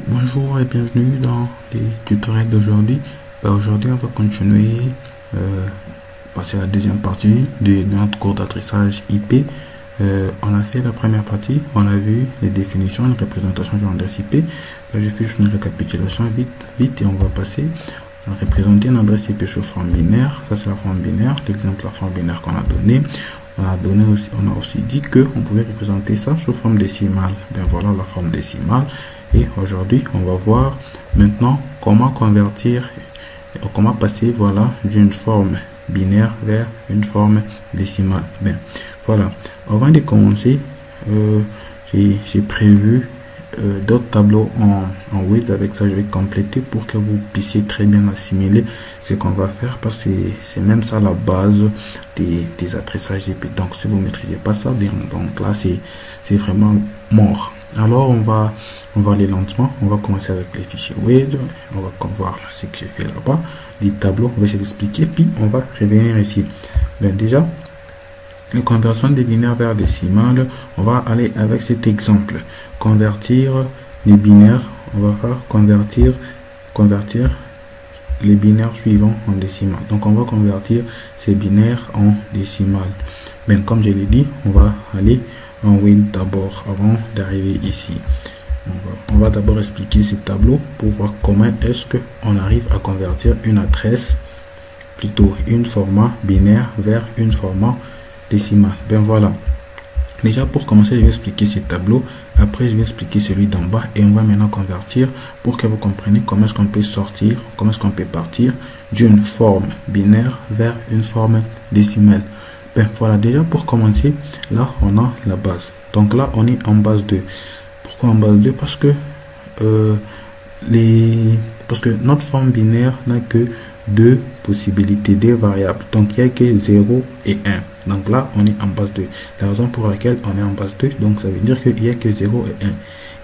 Bonjour et bienvenue dans les tutoriels d'aujourd'hui. Aujourd'hui, on va continuer, passer à la deuxième partie de notre cours d'adressage IP. On a fait la première partie, on a vu les définitions, les représentations d'une adresse IP. Là, je fais juste une récapitulation vite et on va passer à représenter une adresse IP sous forme binaire. Ça, c'est la forme binaire, l'exemple de la forme binaire qu'on a donné. On a aussi dit qu'on pouvait représenter ça sous forme décimale. Bien voilà la forme décimale. Et aujourd'hui, on va voir maintenant comment convertir, comment passer voilà d'une forme binaire vers une forme décimale. Bien, voilà. Avant de commencer, j'ai prévu d'autres tableaux en Word. Avec ça, je vais compléter pour que vous puissiez très bien assimiler ce qu'on va faire, parce que c'est même ça la base des adressages IP. Donc, si vous ne maîtrisez pas ça, donc là, c'est vraiment mort. Alors, on va aller lentement. On va commencer avec les fichiers Word. On va voir ce que j'ai fait là-bas, les tableaux. On va essayer d'expliquer, puis on va revenir ici. Bien, déjà, les conversions des binaires vers décimales, on va aller avec cet exemple. Convertir les binaires, on va faire convertir les binaires suivants en décimales. Donc, on va convertir ces binaires en décimales. Bien, comme je l'ai dit, on va aller en Word d'abord avant d'arriver ici. On va d'abord expliquer ce tableau pour voir comment est-ce qu'on arrive à convertir une adresse, plutôt une format binaire vers une format décimale. Ben voilà. Déjà pour commencer, je vais expliquer ce tableau. Après, je vais expliquer celui d'en bas et on va maintenant convertir pour que vous compreniez comment est-ce qu'on peut sortir, comment est-ce qu'on peut partir d'une forme binaire vers une forme décimale. Ben voilà, déjà pour commencer, là on a la base. Donc là on est en base 2. Pourquoi en base 2? Parce que notre forme binaire n'a que deux possibilités, deux variables. Donc il n'y a que 0 et 1. Donc là on est en base 2. La raison pour laquelle on est en base 2, donc ça veut dire qu'il n'y a que 0 et 1.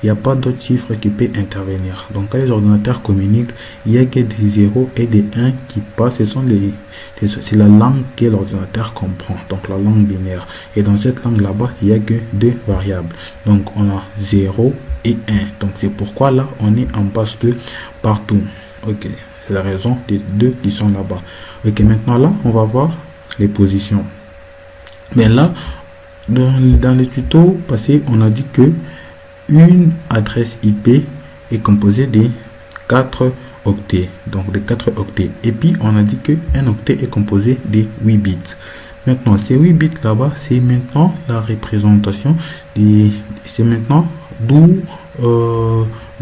Il n'y a pas d'autres chiffres qui peuvent intervenir. Donc quand les ordinateurs communiquent, il n'y a que des 0 et des 1 qui passent. C'est la langue que l'ordinateur comprend, donc la langue binaire. Et dans cette langue là-bas, il n'y a que deux variables. Donc on a 0 et 1. Donc c'est pourquoi là, on est en base 2 partout. Ok, c'est la raison des deux qui sont là-bas. Ok, maintenant là, on va voir les positions. Mais là, dans le tuto passé, on a dit que une adresse IP est composée de 4 octets, donc de 4 octets. Et puis on a dit que un octet est composé de 8 bits. Maintenant, ces 8 bits là-bas, c'est maintenant la représentation, c'est maintenant d'où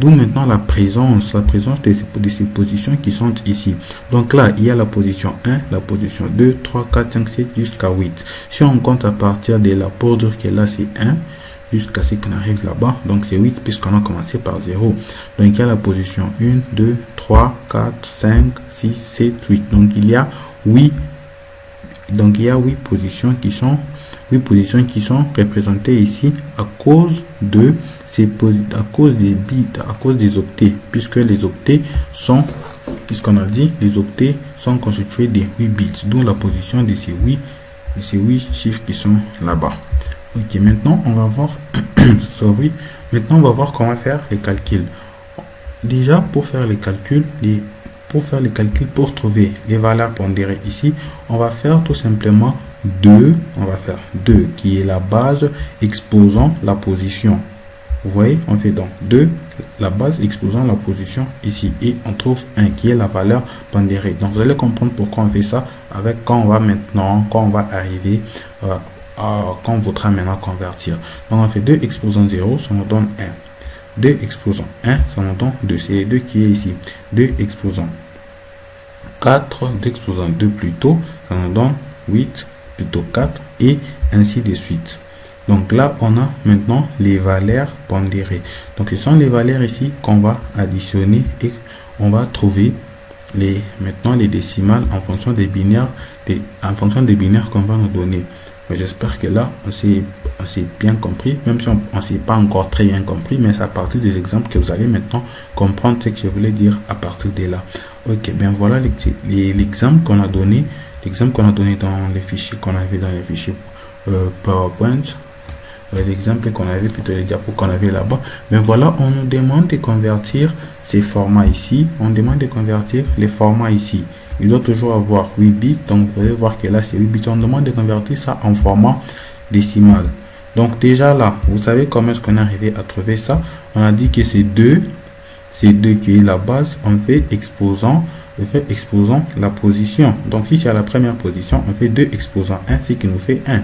maintenant la présence de ces positions qui sont ici. Donc là, il y a la position 1, la position 2, 3, 4, 5, 7 jusqu'à 8. Si on compte à partir de la pour dire que là c'est 1, jusqu'à ce qu'on arrive là-bas, donc c'est 8 puisqu'on a commencé par 0. Donc il y a la position 1, 2, 3, 4, 5, 6, 7, 8. Donc il y a 8 positions qui sont représentées ici à cause des bits, à cause des octets, puisque les octets sont, puisqu'on a dit, les octets sont constitués de 8 bits, d'où la position de ces 8 chiffres qui sont là-bas. Ok, maintenant on va voir maintenant on va voir comment faire les calculs. Déjà pour faire les calculs, pour trouver les valeurs pondérées ici, on va faire tout simplement 2, qui est la base exposant la position. Vous voyez, on fait donc 2, la base exposant la position ici, et on trouve 1 qui est la valeur pondérée. Donc vous allez comprendre pourquoi on fait ça avec quand on va arriver quand on voudra maintenant convertir. Donc on fait 2 exposant 0, ça nous donne 1. 2 exposant 1, ça nous donne 2. C'est 2 qui est ici. 2 exposant 4, 2 exposant 2 plutôt, ça nous donne 8 plutôt 4, et ainsi de suite. Donc là, on a maintenant les valeurs pondérées. Donc ce sont les valeurs ici qu'on va additionner et on va trouver maintenant les décimales en fonction des binaires, qu'on va nous donner. J'espère que là, on s'est bien compris, même si on ne s'est pas encore très bien compris, mais c'est à partir des exemples que vous allez maintenant comprendre ce que je voulais dire à partir de là. Ok, bien voilà l'exemple qu'on a donné, dans les fichiers qu'on a vu dans les fichiers PowerPoint. l'exemple qu'on avait, plutôt les diapos qu'on avait là-bas. Mais voilà, on nous demande de convertir ces formats ici. On demande de convertir les formats ici. Il doit toujours avoir 8 bits. Donc, vous allez voir que là, c'est 8 bits. On demande de convertir ça en format décimal. Donc, déjà là, vous savez comment est-ce qu'on est arrivé à trouver ça. On a dit que c'est 2 qui est la base. On fait exposant la position. Donc, si c'est à la première position, on fait 2 exposant 1, ce qui nous fait 1.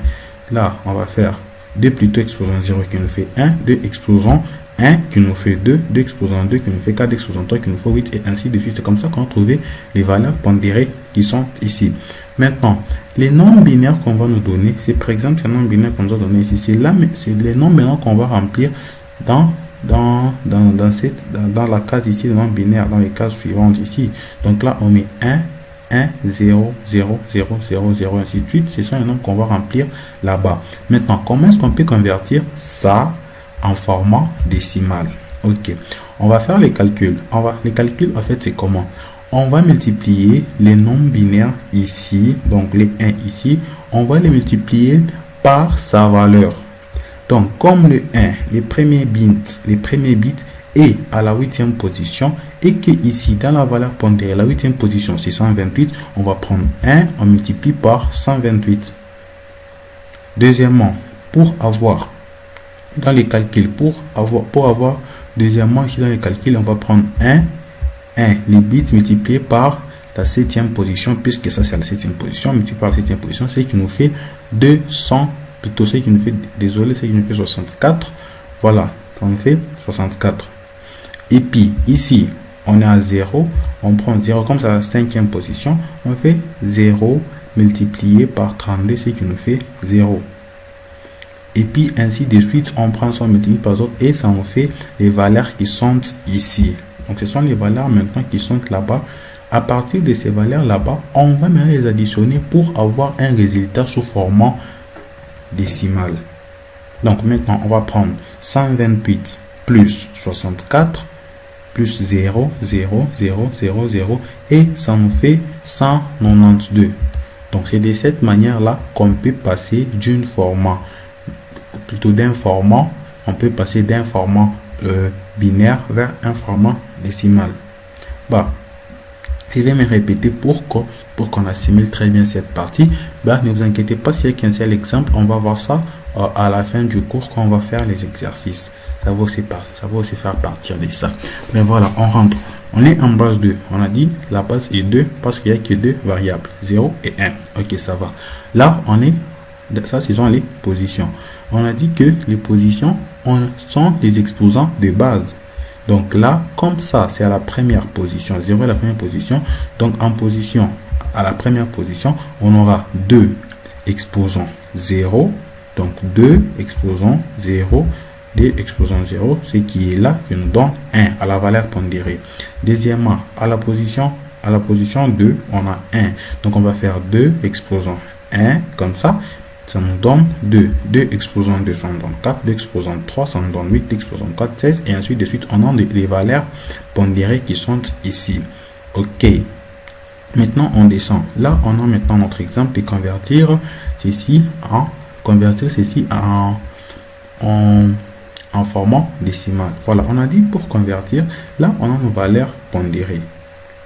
Là, on va faire 2 plutôt exposant 0 qui nous fait 1, 2 exposant 1 qui nous fait 2, 2 exposant 2 qui nous fait 4, 2 exposant 3 qui nous fait 8 et ainsi de suite. C'est comme ça qu'on a trouvé les valeurs pondérées qui sont ici. Maintenant, les nombres binaires qu'on va nous donner, c'est par exemple ces nombres binaires qu'on nous a donné ici. C'est les nombres binaires qu'on va remplir dans la case ici, le nombre binaire, dans les cases suivantes ici. Donc là, on met 1, 1, 0, 0, 0, 0, 0, ainsi de suite. Ce sont les nombres qu'on va remplir là-bas. Maintenant, comment est-ce qu'on peut convertir ça en format décimal? Ok, on va faire les calculs. Les calculs, en fait, c'est comment? On va multiplier les nombres binaires ici, donc les 1 ici, on va les multiplier par sa valeur. Donc, comme le 1, les premiers bits est à la 8e position et que ici, dans la valeur pondérée, la 8e position, c'est 128, on va prendre 1, on multiplie par 128. Deuxièmement, pour avoir, dans les calculs, deuxièmement, ici dans les calculs, on va prendre 1, les bits multipliés par la 7e position, puisque ça c'est la 7e position, multiplié par la 7e position, c'est qui nous fait 200, plutôt c'est qui nous fait, désolé, c'est qui nous fait 64, voilà, ça nous fait 64. Et puis ici, on est à 0, on prend 0 comme ça la 5e position, on fait 0 multiplié par 32, c'est qui nous fait 0. Et puis ainsi de suite, on prend ça multiplié par autres et ça nous fait les valeurs qui sont ici. Donc ce sont les valeurs maintenant qui sont là-bas. À partir de ces valeurs là-bas, on va maintenant les additionner pour avoir un résultat sous format décimal. Donc maintenant, on va prendre 128 plus 64 plus 0, 0, 0, 0, 0 et ça nous fait 192. Donc c'est de cette manière-là qu'on peut passer d'un format, on peut passer d'un format binaire vers un format décimal. Je vais me répéter pour qu'on assimile très bien cette partie. Ne vous inquiétez pas, s'il y a qu'un seul exemple, on va voir ça à la fin du cours quand on va faire les exercices. Ça va aussi faire partir de ça. Mais voilà, on rentre. On est en base 2. On a dit la base est 2 parce qu'il n'y a que 2 variables, 0 et 1. Ok, ça va. Là, ça, ce sont les positions. On a dit que les positions sont les exposants de base. Donc là, comme ça, c'est à la première position. 0 est la première position. Donc en position, à la première position, on aura 2 exposants 0. Donc 2 exposants 0. 2 exposants 0, ce qui est là, qui nous donne 1 à la valeur pondérée. Deuxièmement, à la position 2, on a 1. Donc on va faire 2 exposants 1, comme ça. Ça nous donne 2. 2 exposants 2, ça nous donne 4. 2 exposants 3, ça nous donne 8. 2 exposants 4, 16. Et ainsi de suite, on a les valeurs pondérées qui sont ici. OK. Maintenant, on descend. Là, on a maintenant notre exemple de convertir ceci en format décimal. Voilà, on a dit pour convertir. Là, on a nos valeurs pondérées.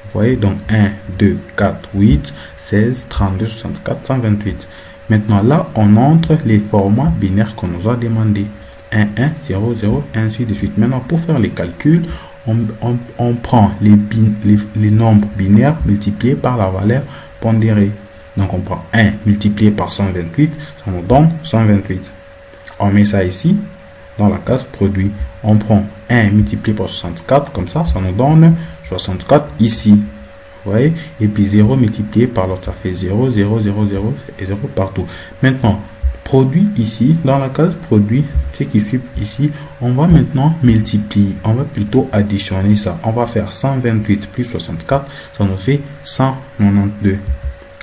Vous voyez, donc 1, 2, 4, 8, 16, 32, 64, 128. Maintenant, là, on entre les formats binaires qu'on nous a demandé. 1, 1, 0, 0, ainsi de suite. Maintenant, pour faire les calculs, on prend les nombres binaires multipliés par la valeur pondérée. Donc, on prend 1 multiplié par 128, ça nous donne 128. On met ça ici, dans la case produit. On prend 1 multiplié par 64, comme ça, ça nous donne 64 ici. Vous voyez? Et puis 0 multiplié par l'autre, ça fait 0, 0, 0, 0 et 0 partout. Maintenant, produit ici, dans la case produit, ce qui suit ici, on va maintenant multiplier, on va plutôt additionner ça. On va faire 128 plus 64, ça nous fait 192.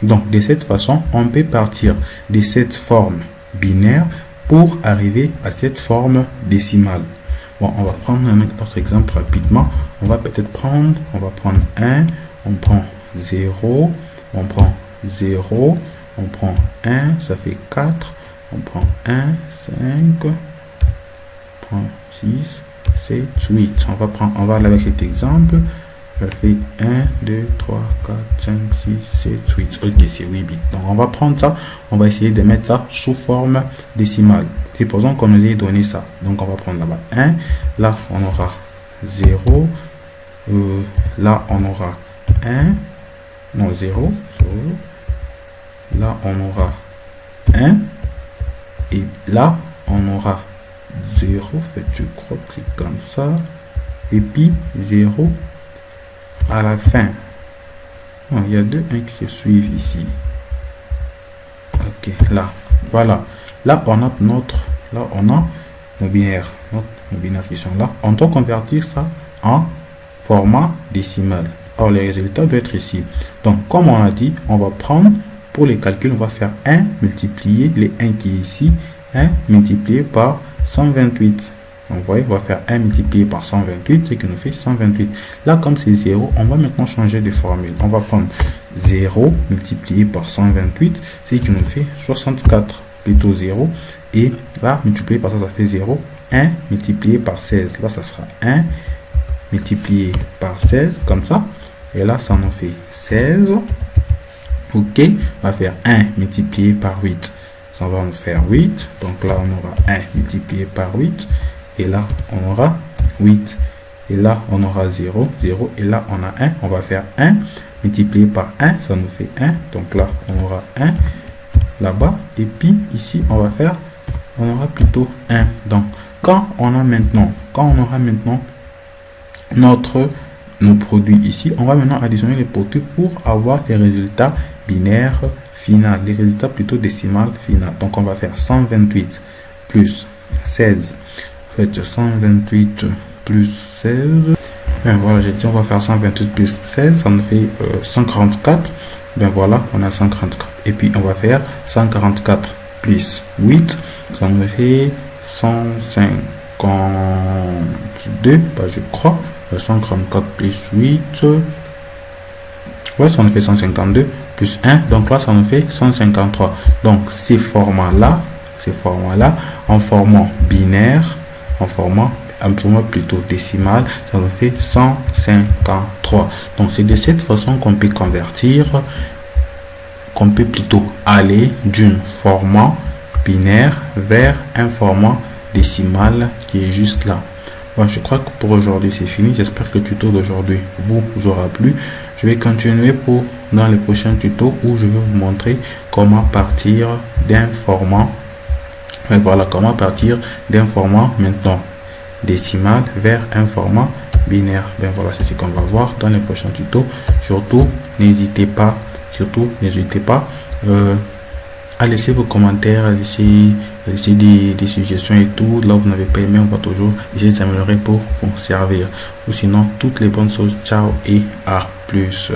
Donc, de cette façon, on peut partir de cette forme binaire pour arriver à cette forme décimale. Bon, on va prendre un autre exemple rapidement. On va prendre 1, on prend 0, on prend 0, on prend 1, ça fait 4, on prend 1, 5, 6, 7, 8. On va aller avec cet exemple. Je fais 1, 2, 3, 4, 5, 6, 7, 8. Ok, c'est 8 bits. Donc, on va prendre ça. On va essayer de mettre ça sous forme décimale. Supposons qu'on nous ait donné ça. Donc, on va prendre là-bas 1. Là, on aura 0. Là, on aura 1. Non, 0. Là, on aura 1. Et là, on aura 0. Fait, je crois que c'est comme ça. Et puis, 0 à la fin. Non, il y a deux 1 qui se suivent ici. Ok, là. Voilà. Là, on a nos binaires. Nos binaires qui sont là. On doit convertir ça en format décimal. Alors, les résultats doivent être ici. Donc, comme on a dit, on va prendre, pour les calculs, on va faire 1 multiplié, les 1 qui est ici, 1 multiplié par 128. Donc, vous voyez, on va faire 1 multiplié par 128, ce qui nous fait 128. Là, comme c'est 0, on va maintenant changer de formule. On va prendre 0 multiplié par 128, ce qui nous fait 64, plutôt 0. Et là, multiplié par ça, ça fait 0. 1 multiplié par 16. Là, ça sera 1 multiplié par 16, comme ça. Et là, ça nous fait 16. Ok, on va faire 1 multiplié par 8. Ça va nous faire 8. Donc là, on aura 1 multiplié par 8. Et là, on aura 8. Et là, on aura 0, 0. Et là, on a 1. On va faire 1 multiplié par 1. Ça nous fait 1. Donc là, on aura 1 là-bas. Et puis, ici, on aura plutôt 1. Donc, quand on aura maintenant nos produits ici, on va maintenant additionner les produits pour avoir les résultats binaires final, les résultats plutôt décimales final. Donc, on va faire 128 plus 16. Faites 128 plus 16. Ben voilà, j'ai dit on va faire 128 plus 16. Ça nous fait 144. Ben voilà, on a 144. Et puis, on va faire 144 plus 8. Ça nous fait 152. Ben, je crois. 144 plus 8. Ouais, ça nous fait 152 plus 1. Donc là, ça nous fait 153. Donc, ces formats-là, en format binaire, en format plutôt décimal, ça nous fait 153. Donc, c'est de cette façon qu'on peut convertir, qu'on peut plutôt aller d'un format binaire vers un format décimal qui est juste là. Bon, je crois que pour aujourd'hui c'est fini. J'espère que le tuto d'aujourd'hui vous aura plu. Je vais continuer dans les prochains tutos où je vais vous montrer comment partir d'un format. Voilà, comment partir d'un format maintenant décimal vers un format binaire. Ben voilà, c'est ce qu'on va voir dans les prochains tutos. Surtout, n'hésitez pas à laisser vos commentaires, à laisser des suggestions et tout. Là, vous n'avez pas aimé, on va toujours essayer de s'améliorer pour vous servir. Ou sinon, toutes les bonnes choses. Ciao et à plus.